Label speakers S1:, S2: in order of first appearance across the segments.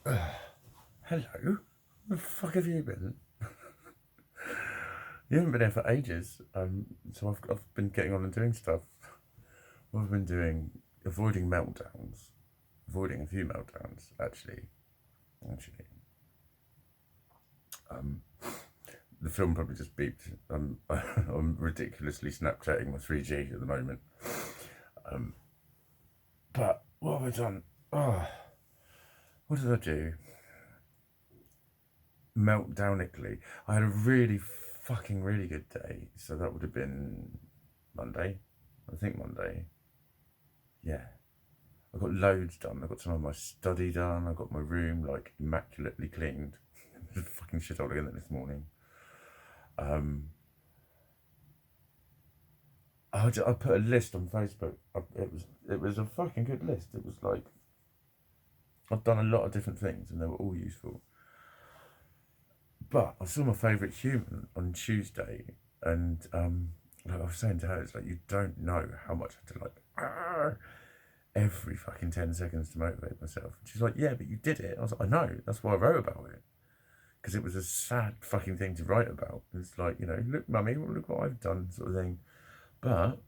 S1: Hello? Where the fuck have you been? You haven't been here for ages. So I've been getting on and doing stuff. What I've been doing, avoiding meltdowns. Avoiding a few meltdowns, actually. Actually. Um, the film probably just beeped. I'm ridiculously Snapchatting my 3G at the moment. But what have I done? Oh, what did I do? Meltdownically. I had a really fucking really good day. So that would have been Monday. I think Monday. Yeah. I got loads done. I got some of my study done. I got my room like immaculately cleaned. Fucking shit all again this morning. I put a list on Facebook. It was a fucking good list. It was like I've done a lot of different things and they were all useful. But I saw my favourite human on Tuesday, and like I was saying to her, it's like you don't know how much I had to like every fucking 10 seconds to motivate myself. And she's like, yeah, but you did it. I was like, I know. That's why I wrote about it, because it was a sad fucking thing to write about. It's like, look, mummy, look what I've done, sort of thing. But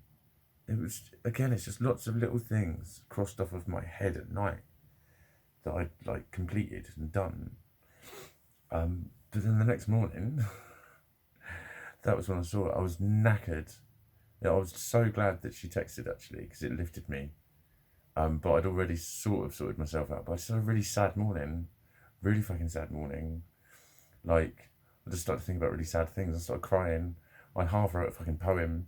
S1: it was, again, it's just lots of little things crossed off of my head at night that I'd like completed and done. But then the next morning, that was when I saw it. I was knackered. I was so glad that she texted actually, because it lifted me. But I'd already sort of sorted myself out. But I just had a really sad morning, really fucking sad morning. Like, I just started to think about really sad things. I started crying. I half wrote a fucking poem.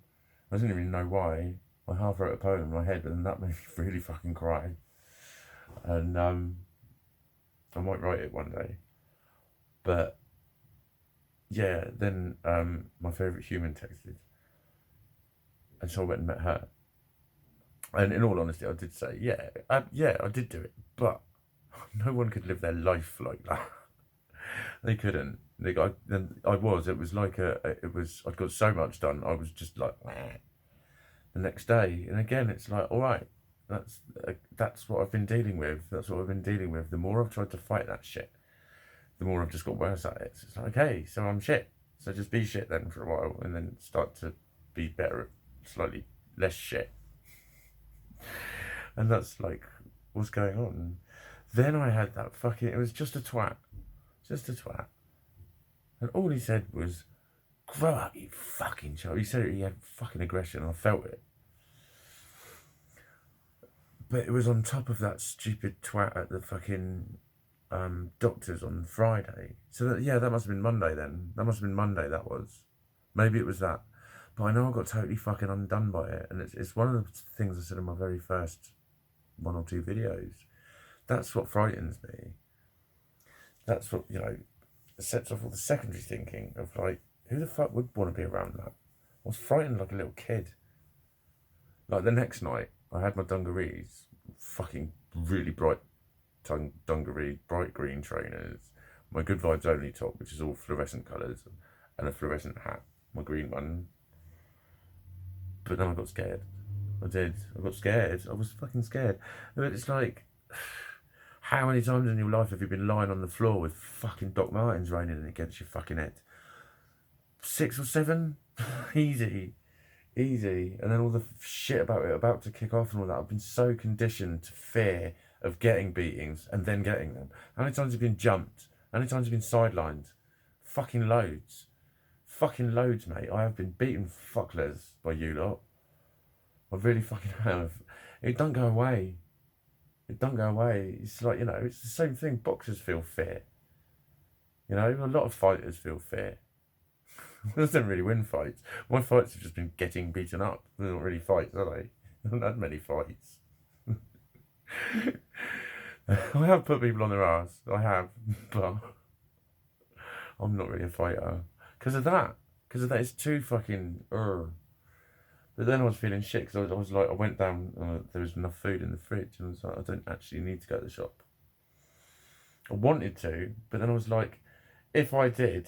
S1: I didn't really know why. I half wrote a poem in my head, but then that made me really fucking cry. And I might write it one day. But yeah, then my favourite human texted. And so I went and met her. And in all honesty, I did say, yeah, I did do it. But no one could live their life like that. They couldn't. I was. It was like it was. I'd got so much done. I was just like, meh. The next day, and again, it's like, all right, that's what I've been dealing with. That's what I've been dealing with. The more I've tried to fight that shit, the more I've just got worse at it. So it's like, okay, so I'm shit. So just be shit then for a while, and then start to be better at slightly less shit. And that's like what's going on. Then I had that fucking. It was just a twat, just a twat, and all he said was, "Grow up, you fucking child." He said he had fucking aggression. And I felt it, but it was on top of that stupid twat at the fucking doctors on Friday. So that, yeah, that must have been Monday then. That must have been Monday. That was. Maybe it was that. But I know I got totally fucking undone by it, and it's one of the things I said in my very first one or two videos. That's what frightens me. That's what sets off all the secondary thinking of like, who the fuck would want to be around that? I was frightened like a little kid. Like the next night, I had my dungarees, fucking really bright dungaree, bright green trainers, my Good Vibes Only top, which is all fluorescent colours, and a fluorescent hat, my green one. But then I got scared. I did. I got scared. I was fucking scared. But it's like, how many times in your life have you been lying on the floor with fucking Doc Martens raining against your fucking head? 6 or 7? Easy. Easy. And then all the shit about it about to kick off and all that. I've been so conditioned to fear of getting beatings and then getting them. How many times have you been jumped? How many times have you been sidelined? Fucking loads. Fucking loads, mate. I have been beaten fuckless by you lot. I really fucking have. It don't go away. It don't go away. It's like, it's the same thing. Boxers feel fear. A lot of fighters feel fear. They don't really win fights. My fights have just been getting beaten up. They're not really fights, are they? I haven't had many fights. I have put people on their ass. I have, but I'm not really a fighter because of that. Because of that, it's too fucking. But then I was feeling shit because I was like, I went down. There was enough food in the fridge, and I was like, I don't actually need to go to the shop. I wanted to, but then I was like, if I did,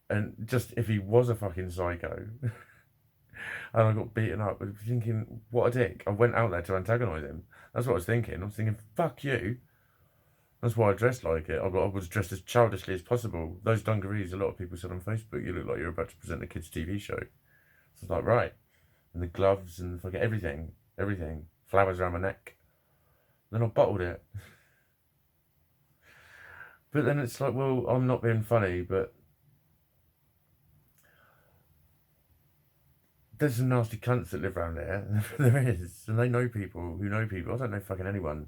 S1: and just if he was a fucking psycho, and I got beaten up, I'd be thinking, what a dick. I went out there to antagonise him. That's what I was thinking. I was thinking, fuck you. That's why I dressed like it. I was dressed as childishly as possible. Those dungarees, a lot of people said on Facebook, you look like you're about to present a kids' TV show. So it's like, right. And the gloves and fucking everything. Everything. Flowers around my neck. Then I bottled it. But then it's like, well, I'm not being funny, but there's some nasty cunts that live around there. There is. And they know people who know people. I don't know fucking anyone.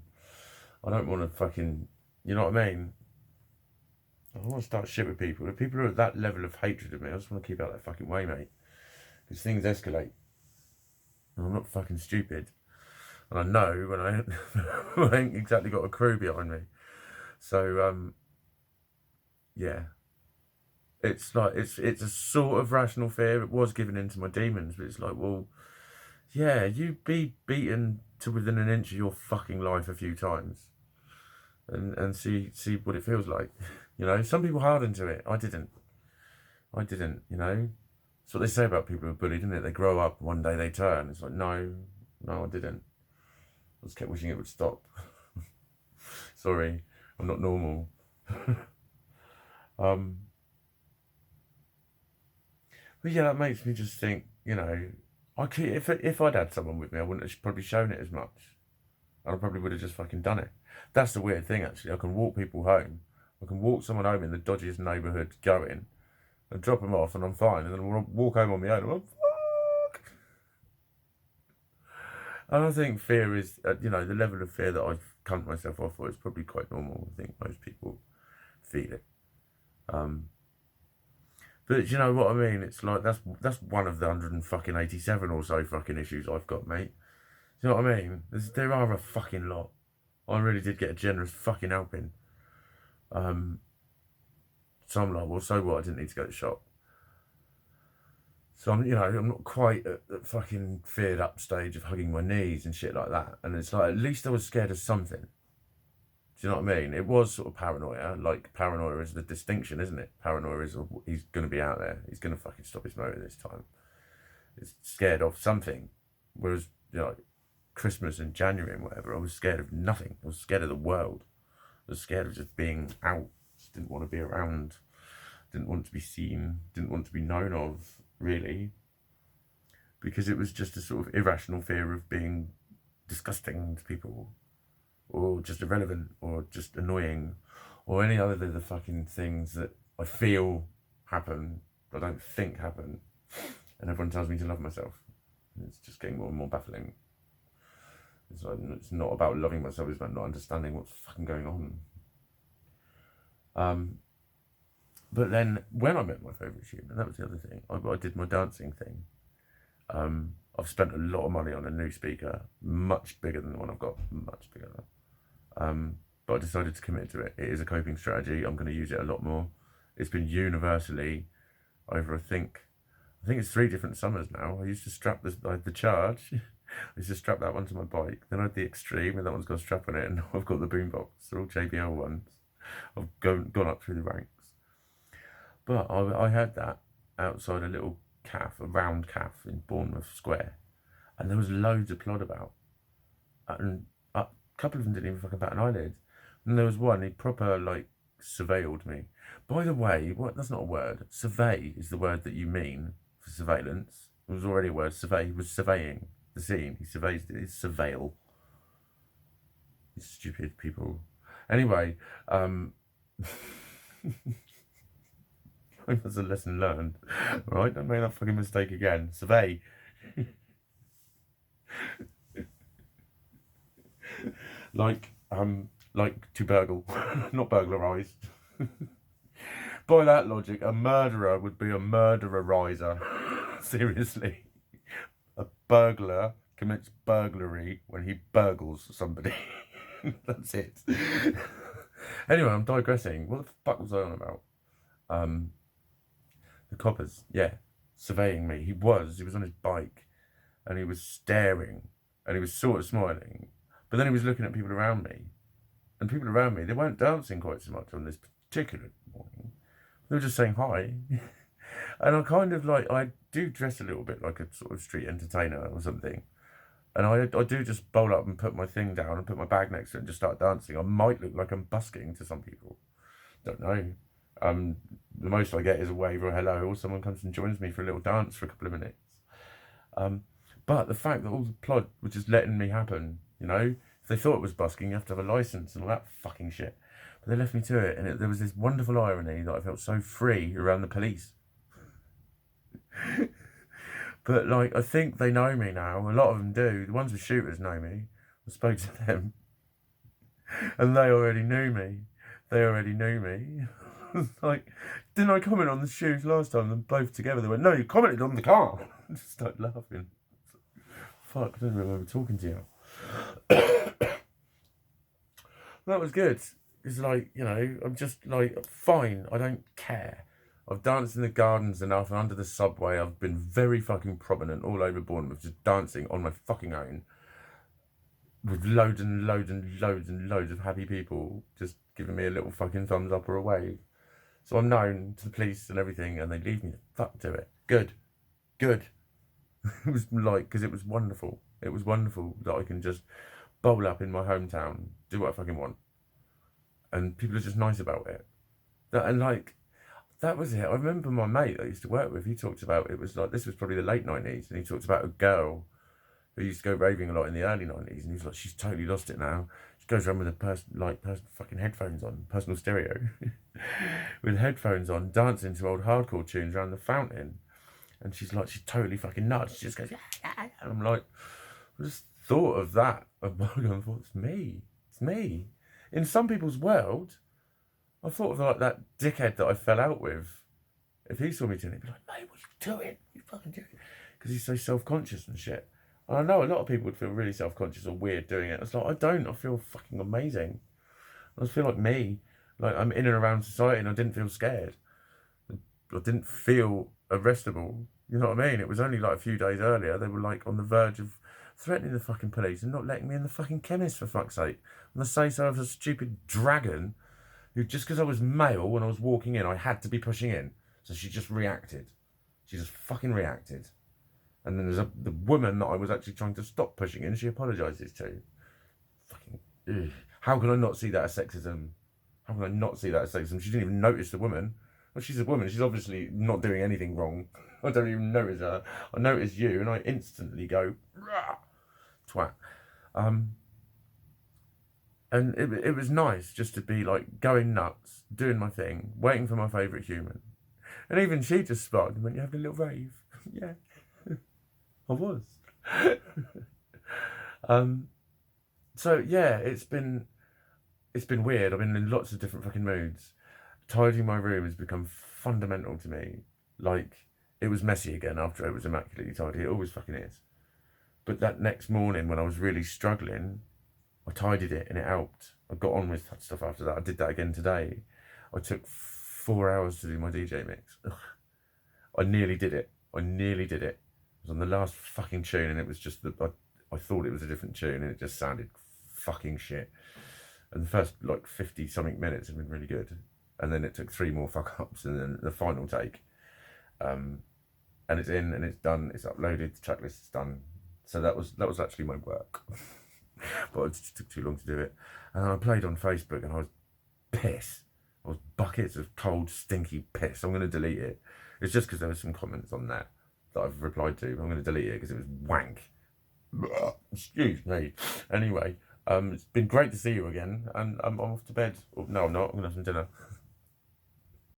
S1: I don't want to fucking, you know what I mean? I don't want to start shit with people. If people are at that level of hatred of me, I just want to keep out that fucking way, mate. Because things escalate. And I'm not fucking stupid. And I know when I ain't exactly got a crew behind me. So, yeah. It's like, it's a sort of rational fear. It was given into my demons, but it's like, well, yeah, you be beaten to within an inch of your fucking life a few times. And see what it feels like. You know, some people harden to it. I didn't, you know. That's what they say about people who are bullied, isn't it? They grow up, one day they turn. It's like, no, I didn't. I just kept wishing it would stop. Sorry, I'm not normal. But yeah, that makes me just think, you know, I could, if I'd had someone with me, I wouldn't have probably shown it as much. And I probably would have just fucking done it. That's the weird thing, actually. I can walk people home. I can walk someone home in the dodgiest neighbourhood going and drop them off and I'm fine. And then I'll walk home on my own and I'm like, fuck. And I think fear is, you know, the level of fear that I've cunt myself off for is probably quite normal. I think most people feel it. But you know what I mean? It's like, that's one of the 187 or so fucking issues I've got, mate. You know what I mean? There are a fucking lot. I really did get a generous fucking helping. So I'm like, well, so what? I didn't need to go to the shop. So I'm not quite at the fucking feared up stage of hugging my knees and shit like that. And it's like, at least I was scared of something. Do you know what I mean? It was sort of paranoia. Like, paranoia is the distinction, isn't it? Paranoia is, he's going to be out there. He's going to fucking stop his motor this time. It's scared of something. Whereas, Christmas and January and whatever, I was scared of nothing. I was scared of the world. I was scared of just being out. Just didn't want to be around. Didn't want to be seen. Didn't want to be known of, really. Because it was just a sort of irrational fear of being disgusting to people. Or just irrelevant, or just annoying, or any other of the fucking things that I feel happen, but I don't think happen. And everyone tells me to love myself. And it's just getting more and more baffling. It's like, it's not about loving myself, it's about not understanding what's fucking going on. But then, when I met my favourite human, that was the other thing. I did my dancing thing. I've spent a lot of money on a new speaker, much bigger than the one I've got, much bigger. But I decided to commit to it. It is a coping strategy. I'm going to use it a lot more. It's been universally over, I think it's 3 different summers now. I used to strap the charge. I used to strap that one to my bike. Then I had the extreme, and that one's got a strap on it. And now I've got the boombox. They're all JBL ones. I've gone up through the ranks. But I had that outside a little cafe, a round cafe in Bournemouth Square. And there was loads of plod about. And a couple of them didn't even fucking bat an eyelid. And there was one, he proper, surveilled me. By the way, that's not a word. Survey is the word that you mean for surveillance. It was already a word. Survey. He was surveying the scene. He surveys it. It's surveil. These stupid people. Anyway, that's a lesson learned. Right? Don't make that fucking mistake again. Survey. Like to burgle, not burglarise. By that logic, a murderer would be a murdererizer. Seriously. A burglar commits burglary when he burgles somebody. That's it. Anyway, I'm digressing. What the fuck was I on about? The coppers, yeah, surveying me. He was on his bike, and he was staring, and he was sort of smiling, but then he was looking at people around me. And people around me, they weren't dancing quite so much on this particular morning. They were just saying hi. And I kind of I do dress a little bit like a sort of street entertainer or something. And I do just bowl up and put my thing down and put my bag next to it and just start dancing. I might look like I'm busking to some people. Don't know. The most I get is a wave or a hello, or someone comes and joins me for a little dance for a couple of minutes. But the fact that all the plot was just letting me happen, you know, if they thought it was busking, you have to have a license and all that fucking shit. But they left me to it, and there was this wonderful irony that I felt so free around the police. But like, I think they know me now. A lot of them do. The ones with shooters know me. I spoke to them, and they already knew me. They already knew me. Like, didn't I comment on the shoes last time? Them both together. They went, no, you commented on the car. I just started laughing. Fuck, I don't remember talking to you. That was good. It's like, you know, I'm just like, fine, I don't care. I've danced in the gardens enough and under the subway. I've been very fucking prominent all over Bournemouth, just dancing on my fucking own. With loads and loads and loads and loads of happy people just giving me a little fucking thumbs up or a wave. So I'm known to the police and everything, and they leave me the fuck to it. Good. Good. It was like, because it was wonderful. It was wonderful that I can just bowl up in my hometown, do what I fucking want. And people are just nice about it. And like, that was it. I remember my mate I used to work with, he talked about, it was like, this was probably the late 90s, and he talked about a girl who used to go raving a lot in the early 90s, and he was like, she's totally lost it now. She goes around with a fucking headphones on, personal stereo, with headphones on, dancing to old hardcore tunes around the fountain. And she's like, she's totally fucking nuts. She just goes, yeah. And I'm like, I just thought of that. I thought, it's me. It's me. In some people's world, I thought of like that dickhead that I fell out with. If he saw me doing it, he'd be like, mate, what are you doing? You fucking doing it? Because he's so self-conscious and shit. And I know a lot of people would feel really self-conscious or weird doing it. It's like, I don't. I feel fucking amazing. I just feel like me. Like, I'm in and around society and I didn't feel scared. I didn't feel arrestable. You know what I mean? It was only like a few days earlier, they were like on the verge of threatening the fucking police and not letting me in the fucking chemist, for fuck's sake. And the say so of a stupid dragon who, just because I was male when I was walking in, I had to be pushing in. So she just reacted. She just fucking reacted. And then there's the woman that I was actually trying to stop pushing in, she apologises to. Fucking, ugh. How can I not see that as sexism? How can I not see that as sexism? She didn't even notice the woman. Well, she's a woman. She's obviously not doing anything wrong. I don't even notice her. I notice you, and I instantly go, rah, twat. And it was nice just to be like going nuts, doing my thing, waiting for my favourite human. And even she just smiled and went, you having a little rave? Yeah, I was. So yeah, it's been weird. I've been in lots of different fucking moods. Tidying my room has become fundamental to me. Like, it was messy again after it was immaculately tidy. It always fucking is. But that next morning when I was really struggling, I tidied it and it helped. I got on with that stuff after that. I did that again today. I took 4 hours to do my DJ mix. Ugh. I nearly did it. I was on the last fucking tune and it was just I thought it was a different tune and it just sounded fucking shit. And the first like 50 something minutes have been really good. And then it took 3 more fuck ups and then the final take. And it's in and it's done, it's uploaded, the track list is done. So that was actually my work. But it just took too long to do it. And then I played on Facebook and I was pissed. I was buckets of cold, stinky piss. I'm going to delete it. It's just because there were some comments on that I've replied to. I'm going to delete it because it was wank. Excuse me. Anyway, it's been great to see you again. And I'm off to bed. Oh, no, I'm not. I'm going to have some dinner.